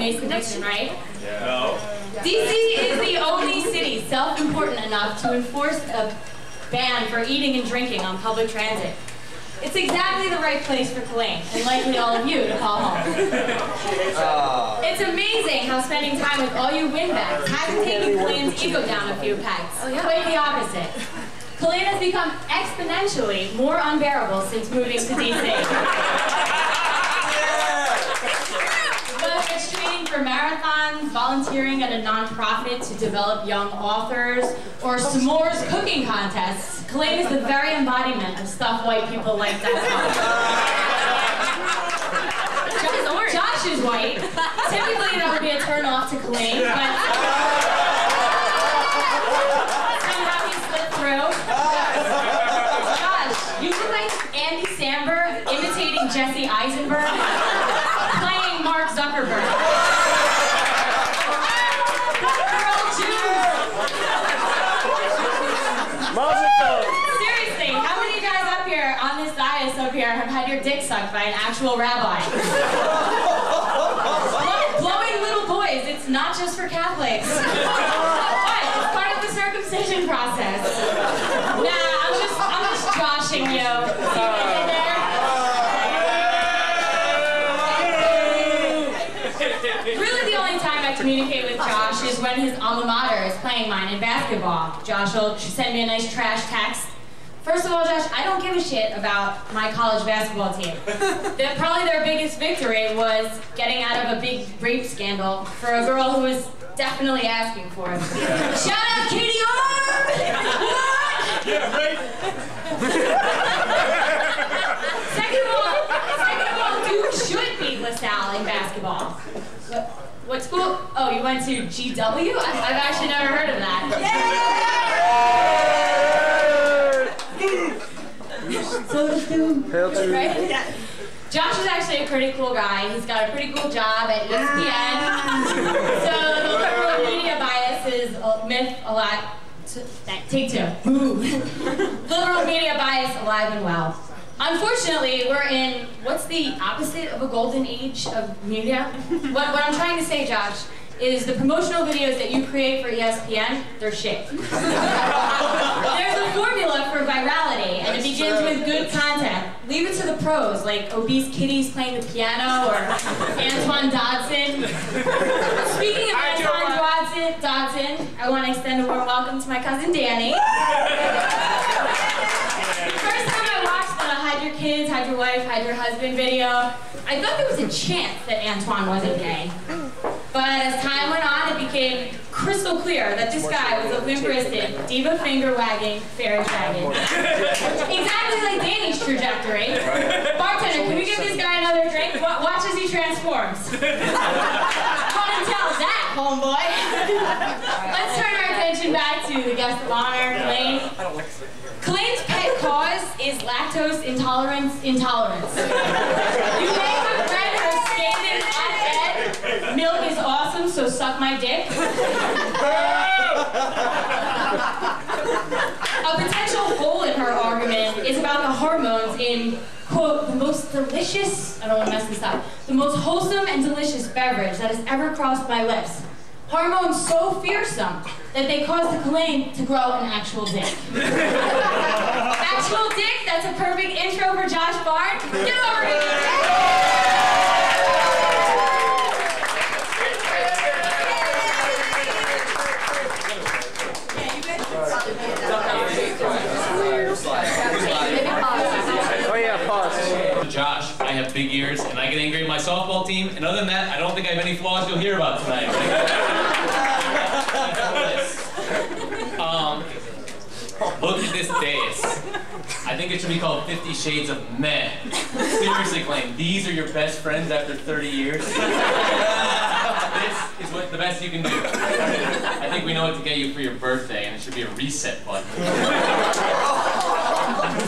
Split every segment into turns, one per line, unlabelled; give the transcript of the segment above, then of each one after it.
Mason Dixon, right?
Yeah. No.
DC is the only city self-important enough to enforce a ban for eating and drinking on public transit. It's exactly the right place for Kelaine, and likely all of you, to call home. It's amazing how spending time with all you windbags hasn't taken Kelaine's ego down a few pegs. Quite the opposite. Kelaine has become exponentially more unbearable since moving to DC. Whether it's training for marathons, volunteering at a nonprofit to develop young authors, or s'mores cooking contests, Kelaine is the very embodiment of stuff white people like that. Josh is white. Typically that would be a turn off to Kelaine, but somehow he slipped through. Josh, you look like Andy Samberg imitating Jesse Eisenberg, playing Mark Zuckerberg. Seriously, how many guys up here on this dais up here have had your dick sucked by an actual rabbi? Blowing little boys, it's not just for Catholics. What? It's part of the circumcision process. Nah, I'm just joshing you. See what I did there? Really the only time I communicate with Josh is when his alma mater is playing mine in basketball. Josh will send me a nice trash text. First of all, Josh, I don't give a shit about my college basketball team. Probably their biggest victory was getting out of a big rape scandal for a girl who was definitely asking for it. Shout out Katie Arm!
Yeah, right.
Second of all, Duke should beat LaSalle in basketball. What school? Oh, you went to GW? I've actually never heard of that. Right? Yeah. Josh is actually a pretty cool guy. He's got a pretty cool job at ESPN. So the liberal media bias is a myth alive. Take two. Liberal media bias alive and well. Unfortunately, we're in what's the opposite of a golden age of media? What I'm trying to say, Josh, is the promotional videos that you create for ESPN, they're shit. There's a formula for virality, and it begins with good content. Leave it to the pros, like obese kitties playing the piano, or Antoine Dodson. Speaking of Antoine Dodson, I want to extend a warm welcome to my cousin Danny. The first time I watched the Hide Your Kids, Hide Your Wife, Hide Your Husband video, I thought there was a chance that Antoine wasn't gay. But as time went on, it became crystal clear that this guy was a limp-wristed, diva finger-wagging, fairy dragon. Exactly like Danny's trajectory. Bartender, can we give this guy another drink? Watch as he transforms. Fun and tell that, homeboy. Let's turn our attention back to the guest of honor, Kelaine. Kelaine's pet cause is lactose intolerance. You may have read her statement op-ed, "Milk is awesome, so suck my dick." A potential hole in her argument is about the hormones in, quote, the most delicious, I don't want to mess this up, the most wholesome and delicious beverage that has ever crossed my lips. Hormones so fearsome that they cause the Kelaine to grow an actual dick. Actual dick, that's a perfect intro for Josh Barnes. Get over here!
Oh yeah, pause.
Josh, I have big ears, and I get angry at my softball team, and other than that, I don't think I have any flaws you'll hear about tonight. Look at this dais. I think it should be called 50 Shades of Meh. Seriously, Kelaine, these are your best friends after 30 years? This is what the best you can do. I think we know what to get you for your birthday, and it should be a reset button.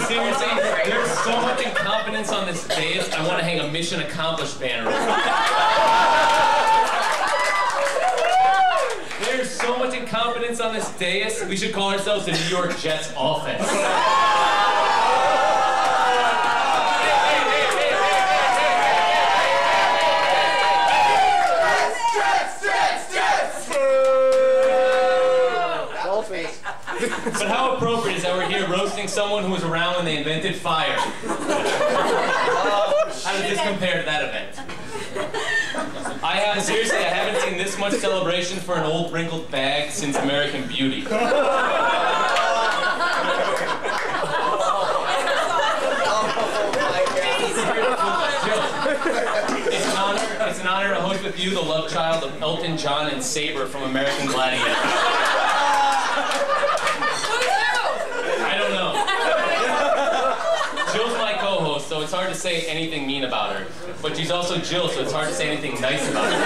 Seriously, there's so much incompetence on this dais, I want to hang a mission accomplished banner. There's so much incompetence on this dais, we should call ourselves the New York Jets offense. someone who was around when they invented fire. How does this compare to that event? Seriously, I haven't seen this much celebration for an old wrinkled bag since American Beauty. It's an honor to host with you the love child of Elton John and Saber from American Gladiator. I don't know. Jill's my co-host, so it's hard to say anything mean about her. But she's also Jill, so it's hard to say anything nice about her.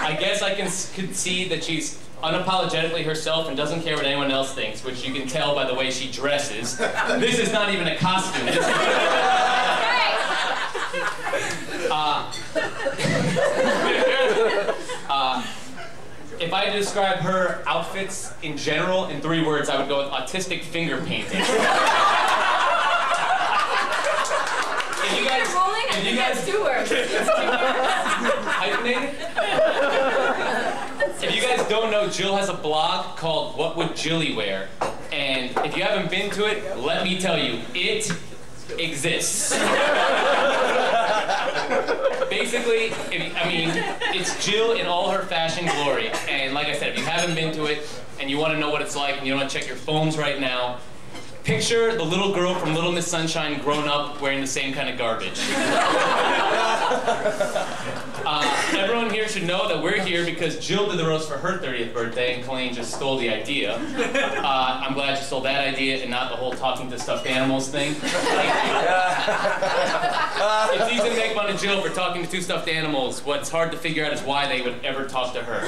I guess I can concede that she's unapologetically herself and doesn't care what anyone else thinks, which you can tell by the way she dresses. This is not even a costume. If I had to describe her outfits in general in 3 words, I would go with autistic finger painting. If you guys
2 words.
Hyphenated? If you guys don't know, Jill has a blog called What Would Jilly Wear? And if you haven't been to it, let me tell you, it exists. Basically, it's Jill in all her fashion glory. And like I said, if you haven't been to it and you want to know what it's like and you want to check your phones right now, picture the little girl from Little Miss Sunshine grown up wearing the same kind of garbage. Everyone here should know that we're here because Jill did the roast for her 30th birthday and Kelaine just stole the idea. I'm glad she stole that idea and not the whole talking to stuffed animals thing. It's easy to make fun of Jill for talking to 2 stuffed animals. What's hard to figure out is why they would ever talk to her.